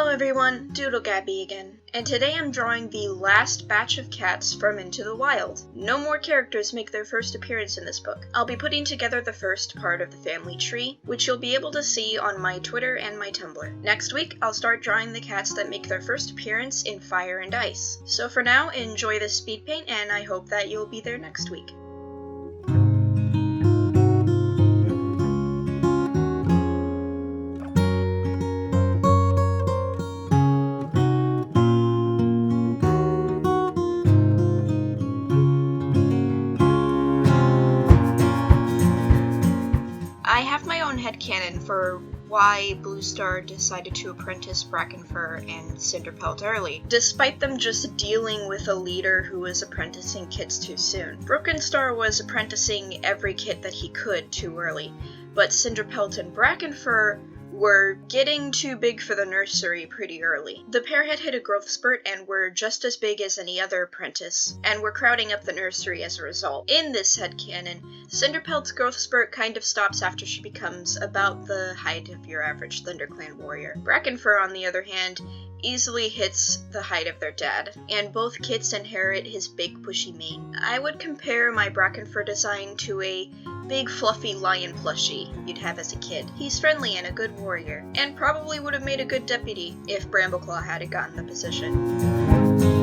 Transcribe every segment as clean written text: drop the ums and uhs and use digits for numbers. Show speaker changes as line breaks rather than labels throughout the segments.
Hello everyone, Doodle Gabby again, and today I'm drawing the last batch of cats from Into the Wild. No more characters make their first appearance in this book. I'll be putting together the first part of the family tree, which you'll be able to see on my Twitter and my Tumblr. Next week, I'll start drawing the cats that make their first appearance in Fire and Ice. So for now, enjoy this speed paint, and I hope that you'll be there next week. I have my own headcanon for why Blue Star decided to apprentice Brackenfur and Cinderpelt early, despite them just dealing with a leader who was apprenticing kits too soon. Broken Star was apprenticing every kit that he could too early, but Cinderpelt and Brackenfur were getting too big for the nursery pretty early. The pair had hit a growth spurt and were just as big as any other apprentice, and were crowding up the nursery as a result. In this headcanon, Cinderpelt's growth spurt kind of stops after she becomes about the height of your average ThunderClan warrior. Brackenfur, on the other hand, easily hits the height of their dad, and both kits inherit his big bushy mane. I would compare my Brackenfur design to a big fluffy lion plushie you'd have as a kid. He's friendly and a good warrior, and probably would have made a good deputy if Brambleclaw had gotten the position.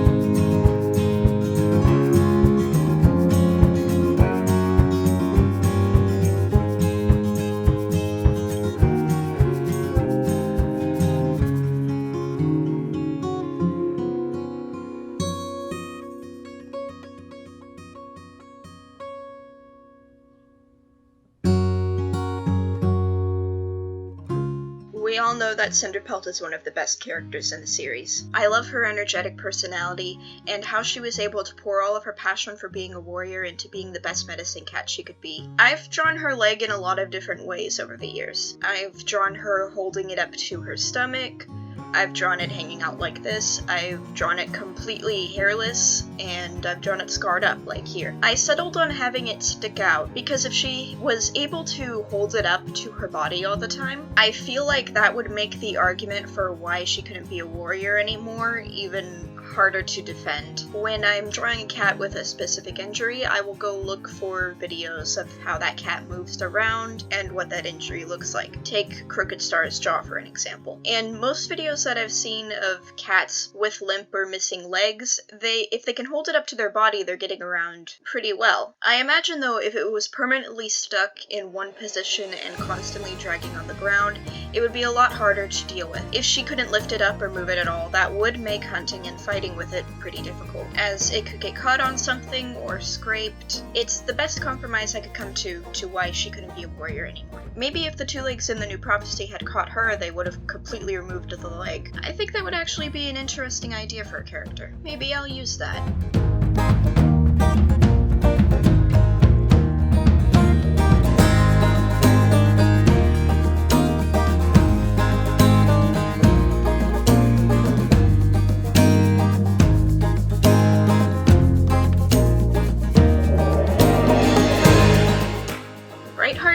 We all know that Cinderpelt is one of the best characters in the series. I love her energetic personality and how she was able to pour all of her passion for being a warrior into being the best medicine cat she could be. I've drawn her leg in a lot of different ways over the years. I've drawn her holding it up to her stomach, I've drawn it hanging out like this, I've drawn it completely hairless, and I've drawn it scarred up like here. I settled on having it stick out because if she was able to hold it up to her body all the time, I feel like that would make the argument for why she couldn't be a warrior anymore even harder to defend. When I'm drawing a cat with a specific injury, I will go look for videos of how that cat moves around and what that injury looks like. Take Crooked Star's jaw for an example. And most videos that I've seen of cats with limp or missing legs, if they can hold it up to their body, they're getting around pretty well. I imagine though if it was permanently stuck in one position and constantly dragging on the ground, it would be a lot harder to deal with. If she couldn't lift it up or move it at all, that would make hunting and fighting with it pretty difficult, as it could get caught on something or scraped. It's the best compromise I could come to why she couldn't be a warrior anymore. Maybe if the two legs in the new prophecy had caught her, they would have completely removed the leg. I think that would actually be an interesting idea for a character. Maybe I'll use that.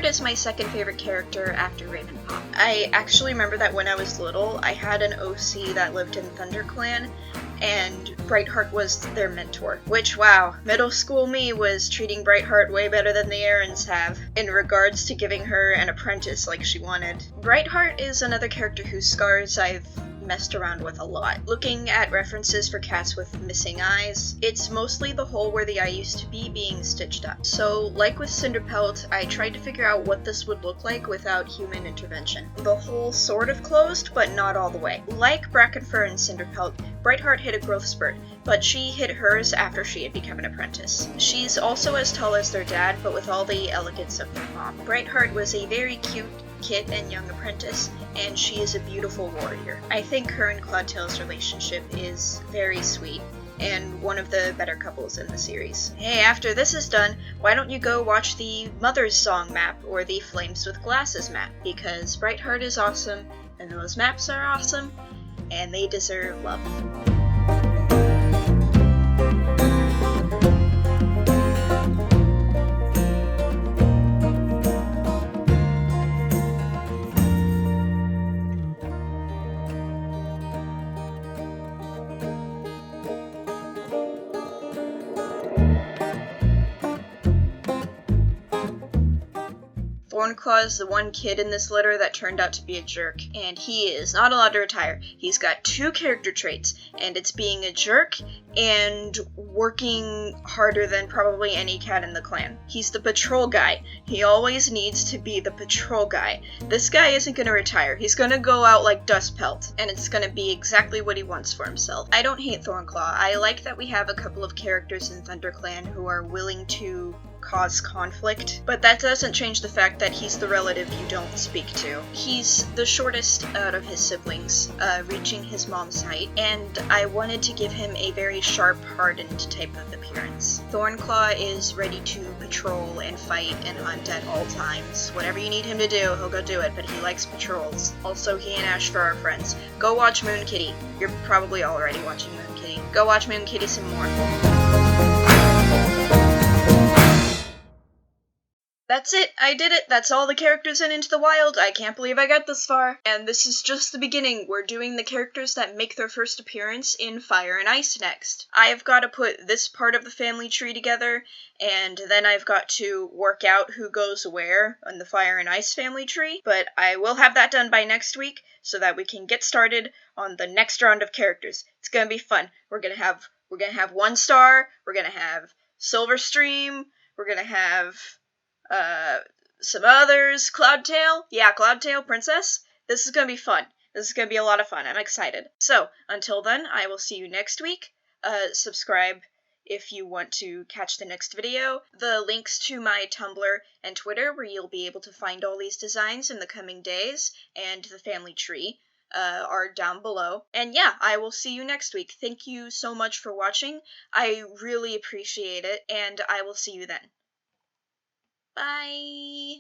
Is my second favorite character after Ravenpaw. I actually remember that when I was little, I had an OC that lived in ThunderClan, and Brightheart was their mentor. Which, wow, middle school me was treating Brightheart way better than the Errands have, in regards to giving her an apprentice like she wanted. Brightheart is another character whose scars I've messed around with a lot. Looking at references for cats with missing eyes, it's mostly the hole where the eye used to be being stitched up. So, like with Cinderpelt, I tried to figure out what this would look like without human intervention. The hole sort of closed, but not all the way. Like Brackenfur and Cinderpelt, Brightheart hit a growth spurt, but she hit hers after she had become an apprentice. She's also as tall as their dad, but with all the elegance of their mom. Brightheart was a very cute kit and young apprentice, and she is a beautiful warrior. I think her and Claudetail's relationship is very sweet, and one of the better couples in the series. Hey, after this is done, why don't you go watch the Mother's Song map or the Flames with Glasses map, because Brightheart is awesome, and those maps are awesome, and they deserve love. Thornclaw is the one kid in this litter that turned out to be a jerk, and he is not allowed to retire. He's got 2 character traits, and it's being a jerk and working harder than probably any cat in the clan. He's the patrol guy. He always needs to be the patrol guy. This guy isn't gonna retire. He's gonna go out like Dustpelt, and it's gonna be exactly what he wants for himself. I don't hate Thornclaw. I like that we have a couple of characters in ThunderClan who are willing to cause conflict, but that doesn't change the fact that he's the relative you don't speak to. He's the shortest out of his siblings, reaching his mom's height, and I wanted to give him a very sharp, hardened type of appearance. Thornclaw is ready to patrol and fight and hunt at all times. Whatever you need him to do, he'll go do it, but he likes patrols. Also, he and Ash are our friends. Go watch Moon Kitty. You're probably already watching Moon Kitty. Go watch Moon Kitty some more. That's it! I did it! That's all the characters in Into the Wild! I can't believe I got this far! And this is just the beginning. We're doing the characters that make their first appearance in Fire and Ice next. I've got to put this part of the family tree together, and then I've got to work out who goes where on the Fire and Ice family tree, but I will have that done by next week, so that we can get started on the next round of characters. It's gonna be fun. We're gonna have 1 star, we're gonna have Silverstream, we're gonna have some others. Cloudtail? Yeah, Cloudtail Princess. This is gonna be fun. This is gonna be a lot of fun. I'm excited. So, until then, I will see you next week. Subscribe if you want to catch the next video. The links to my Tumblr and Twitter, where you'll be able to find all these designs in the coming days, and the family tree, are down below. And yeah, I will see you next week. Thank you so much for watching. I really appreciate it, and I will see you then. Bye!